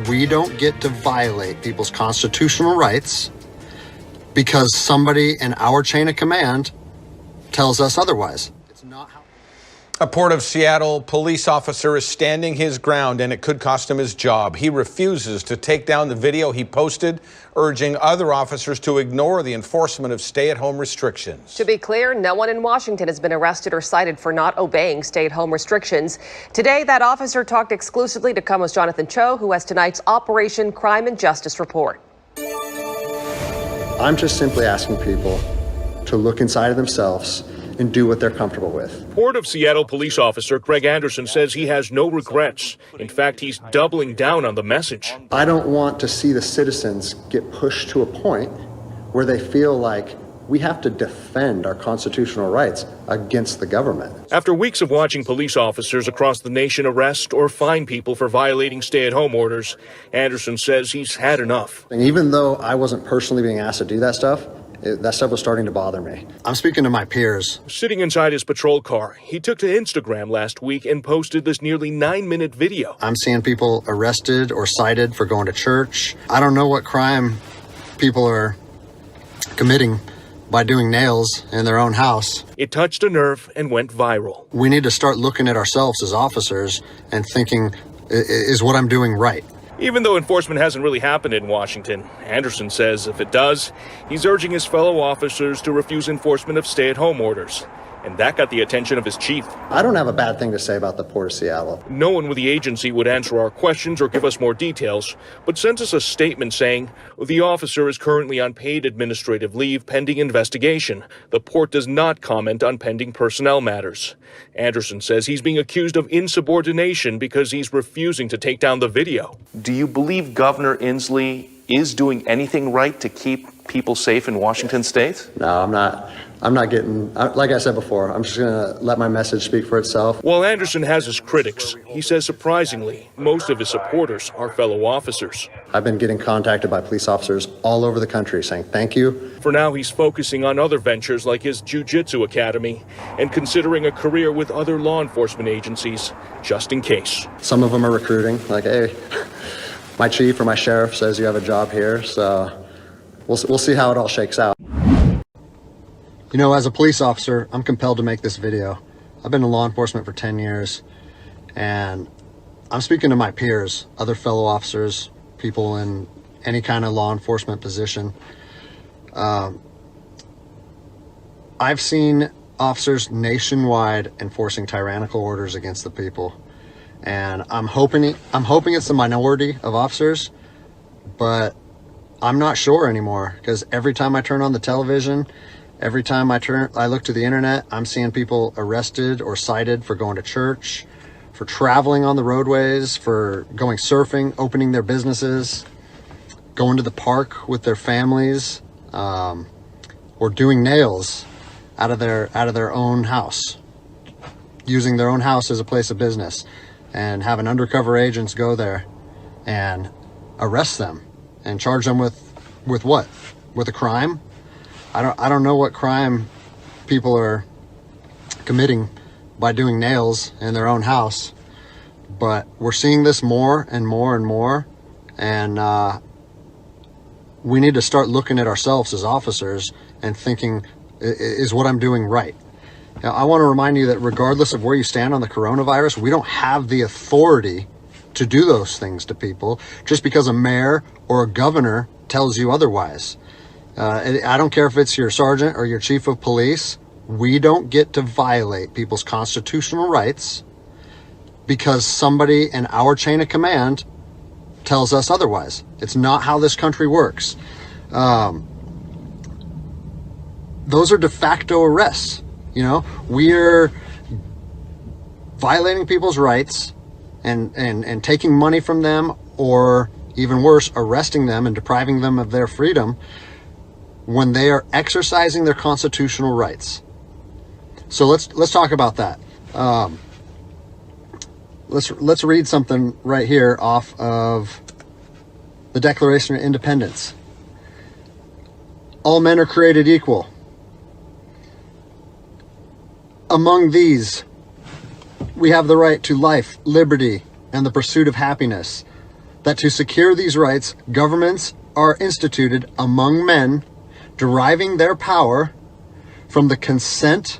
We don't get to violate people's constitutional rights because somebody in our chain of command tells us otherwise. It's not how. A Port of Seattle police officer is standing his ground, and it could cost him his job. He refuses to take down the video he posted, urging other officers to ignore the enforcement of stay-at-home restrictions. To be clear, no one in Washington has been arrested or cited for not obeying stay-at-home restrictions. Today, that officer talked exclusively to KOMO's Jonathan Cho, who has tonight's Operation Crime and Justice report. I'm just simply asking people to look inside of themselves and do what they're comfortable with. Port of Seattle police officer Greg Anderson says he has no regrets. In fact, he's doubling down on the message. I don't want to see the citizens get pushed to a point where they feel like we have to defend our constitutional rights against the government. After weeks of watching police officers across the nation arrest or fine people for violating stay-at-home orders, Anderson says he's had enough. And even though I wasn't personally being asked to do that stuff was starting to bother me. I'm speaking to my peers. Sitting inside his patrol car, he took to Instagram last week and posted this nearly 9-minute video. I'm seeing people arrested or cited for going to church. I don't know what crime people are committing by doing nails in their own house. It touched a nerve and went viral. We need to start looking at ourselves as officers and thinking, is what I'm doing right? Even though enforcement hasn't really happened in Washington, Anderson says if it does, he's urging his fellow officers to refuse enforcement of stay-at-home orders. And that got the attention of his chief. I don't have a bad thing to say about the Port of Seattle. No one with the agency would answer our questions or give us more details, but sent us a statement saying the officer is currently on paid administrative leave pending investigation. The port does not comment on pending personnel matters. Anderson says he's being accused of insubordination because he's refusing to take down the video. Do you believe Governor Inslee is doing anything right to keep people safe in Washington state? No, I'm not. Like I said before, I'm just going to let my message speak for itself. While Anderson has his critics, he says surprisingly, most of his supporters are fellow officers. I've been getting contacted by police officers all over the country saying thank you. For now, he's focusing on other ventures like his jiu-jitsu academy and considering a career with other law enforcement agencies, just in case. Some of them are recruiting, like, hey, my chief or my sheriff says you have a job here, so we'll see how it all shakes out. You know, as a police officer, I'm compelled to make this video. I've been in law enforcement for 10 years, and I'm speaking to my peers, other fellow officers, people in any kind of law enforcement position. I've seen officers nationwide enforcing tyrannical orders against the people, and I'm hoping it's the minority of officers, but I'm not sure anymore, because every time I turn on the television, every time I look to the internet, I'm seeing people arrested or cited for going to church, for traveling on the roadways, for going surfing, opening their businesses, going to the park with their families, or doing nails out of their own house, using their own house as a place of business, and having undercover agents go there and arrest them and charge them with what? With a crime? I don't know what crime people are committing by doing nails in their own house, but we're seeing this more and more and more, and we need to start looking at ourselves as officers and thinking, is what I'm doing right? Now, I want to remind you that regardless of where you stand on the coronavirus, we don't have the authority to do those things to people just because a mayor or a governor tells you otherwise. I don't care if it's your sergeant or your chief of police. We don't get to violate people's constitutional rights because somebody in our chain of command tells us otherwise. It's not how this country works. Those are de facto arrests. You know, we're violating people's rights and taking money from them, or even worse, arresting them and depriving them of their freedom when they are exercising their constitutional rights. So let's talk about that. Let's read something right here off of the Declaration of Independence. All men are created equal. Among these, we have the right to life, liberty, and the pursuit of happiness. that to secure these rights, governments are instituted among men, deriving their power from the consent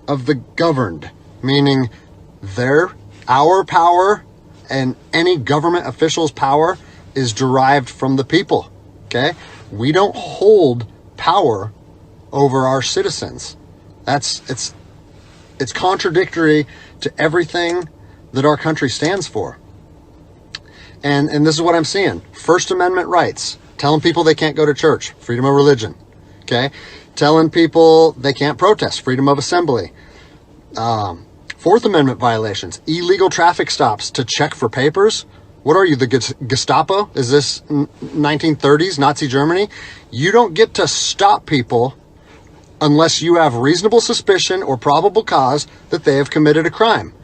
of the governed, meaning our power and any government official's power is derived from the people. Okay? We don't hold power over our citizens. It's contradictory to everything that our country stands for. And this is what I'm seeing. First Amendment rights, telling people they can't go to church, freedom of religion. Okay? Telling people they can't protest, freedom of assembly. Fourth Amendment violations, illegal traffic stops to check for papers. What are you, the Gestapo? Is this 1930s Nazi Germany? You don't get to stop people unless you have reasonable suspicion or probable cause that they have committed a crime.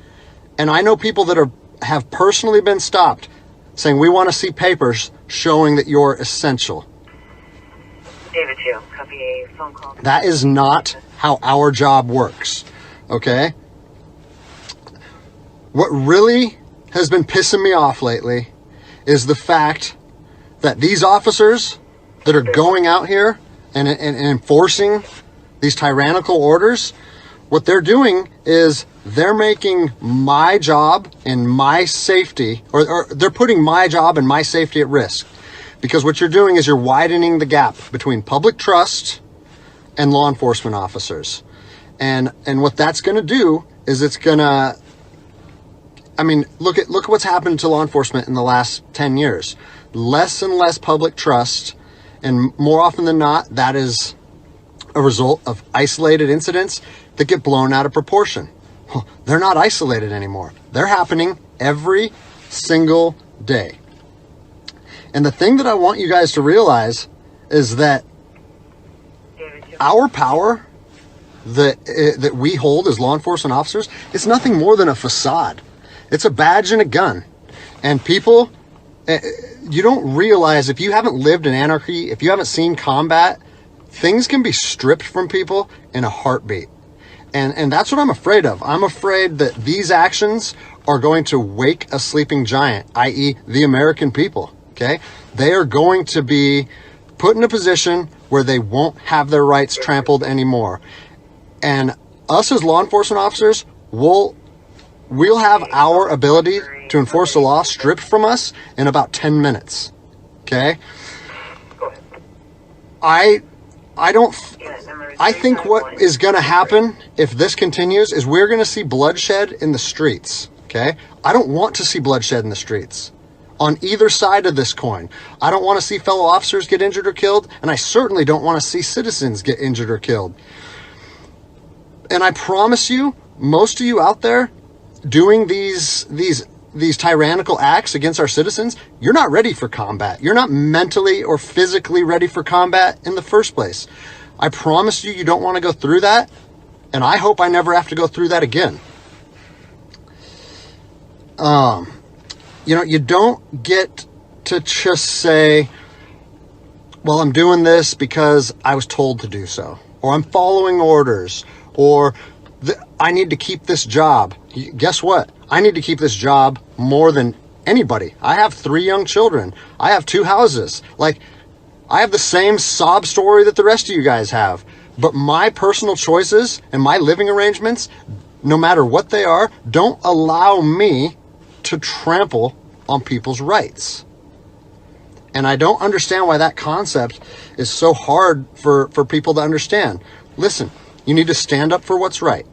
And I know people that have personally been stopped saying, we want to see papers showing that you're essential. David 2, copy a phone call. That is not how our job works, okay? What really has been pissing me off lately is the fact that these officers that are going out here and enforcing these tyrannical orders, what they're doing is they're making my job and my safety, or they're putting my job and my safety at risk. Because what you're doing is you're widening the gap between public trust and law enforcement officers. And what that's going to do is it's going to, I mean, look at what's happened to law enforcement in the last 10 years. Less and less public trust, and more often than not, that is a result of isolated incidents that get blown out of proportion. Well, they're not isolated anymore. They're happening every single day. And the thing that I want you guys to realize is that our power that we hold as law enforcement officers is nothing more than a facade. It's a badge and a gun. And people, you don't realize, if you haven't lived in anarchy, if you haven't seen combat, things can be stripped from people in a heartbeat. And that's what I'm afraid of. I'm afraid that these actions are going to wake a sleeping giant, i.e. the American people. Okay? They are going to be put in a position where they won't have their rights trampled anymore. And us as law enforcement officers, we'll have our ability to enforce the law stripped from us in about 10 minutes. Okay? I think what is going to happen if this continues is we're going to see bloodshed in the streets. Okay? I don't want to see bloodshed in the streets on either side of this coin. I don't want to see fellow officers get injured or killed, and I certainly don't want to see citizens get injured or killed. And I promise you, most of you out there doing these tyrannical acts against our citizens, you're not ready for combat. You're not mentally or physically ready for combat in the first place. I promise you, you don't want to go through that, and I hope I never have to go through that again. You know, you don't get to just say, well, I'm doing this because I was told to do so, or I'm following orders, or I need to keep this job. Guess what? I need to keep this job more than anybody. I have 3 young children. I have 2 houses. Like, I have the same sob story that the rest of you guys have. But my personal choices and my living arrangements, no matter what they are, don't allow me to trample on people's rights. And I don't understand why that concept is so hard for people to understand. Listen, you need to stand up for what's right.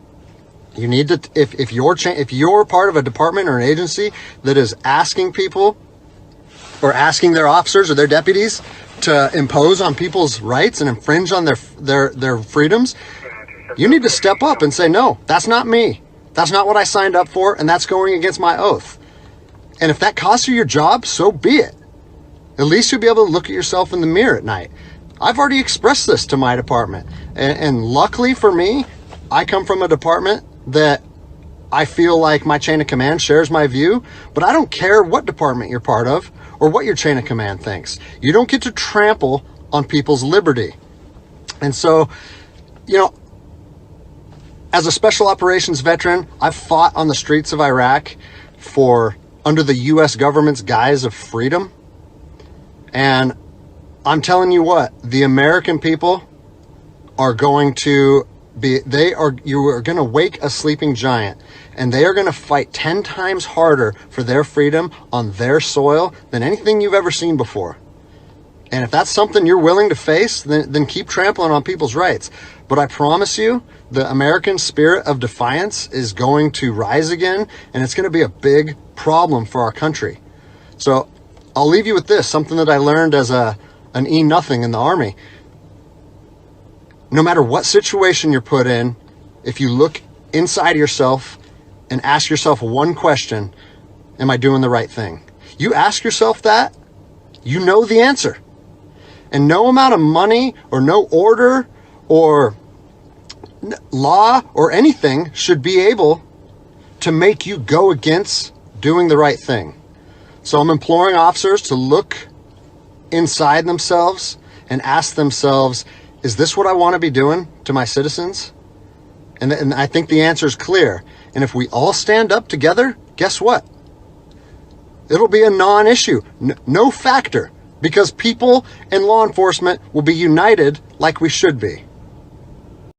You need to, if you're part of a department or an agency that is asking people or asking their officers or their deputies to impose on people's rights and infringe on their freedoms, you need to step up and say, no, that's not me. That's not what I signed up for, and that's going against my oath. And if that costs you your job, so be it. At least you'll be able to look at yourself in the mirror at night. I've already expressed this to my department. And luckily for me, I come from a department that I feel like my chain of command shares my view, but I don't care what department you're part of or what your chain of command thinks. You don't get to trample on people's liberty. And so, you know, as a special operations veteran, I've fought on the streets of Iraq for under the US government's guise of freedom. And I'm telling you what, the American people are going to be, you are going to wake a sleeping giant, and they are going to fight 10 times harder for their freedom on their soil than anything you've ever seen before. And if that's something you're willing to face, then keep trampling on people's rights. But I promise you, the American spirit of defiance is going to rise again, and it's going to be a big problem for our country. So I'll leave you with this, something that I learned as an E-nothing in the Army. No matter what situation you're put in, if you look inside yourself and ask yourself one question, am I doing the right thing? You ask yourself that, you know the answer. And no amount of money or no order or law or anything should be able to make you go against doing the right thing. So I'm imploring officers to look inside themselves and ask themselves, is this what I want to be doing to my citizens? And I think the answer is clear. And if we all stand up together, guess what? It'll be a non-issue, no factor, because people and law enforcement will be united like we should be.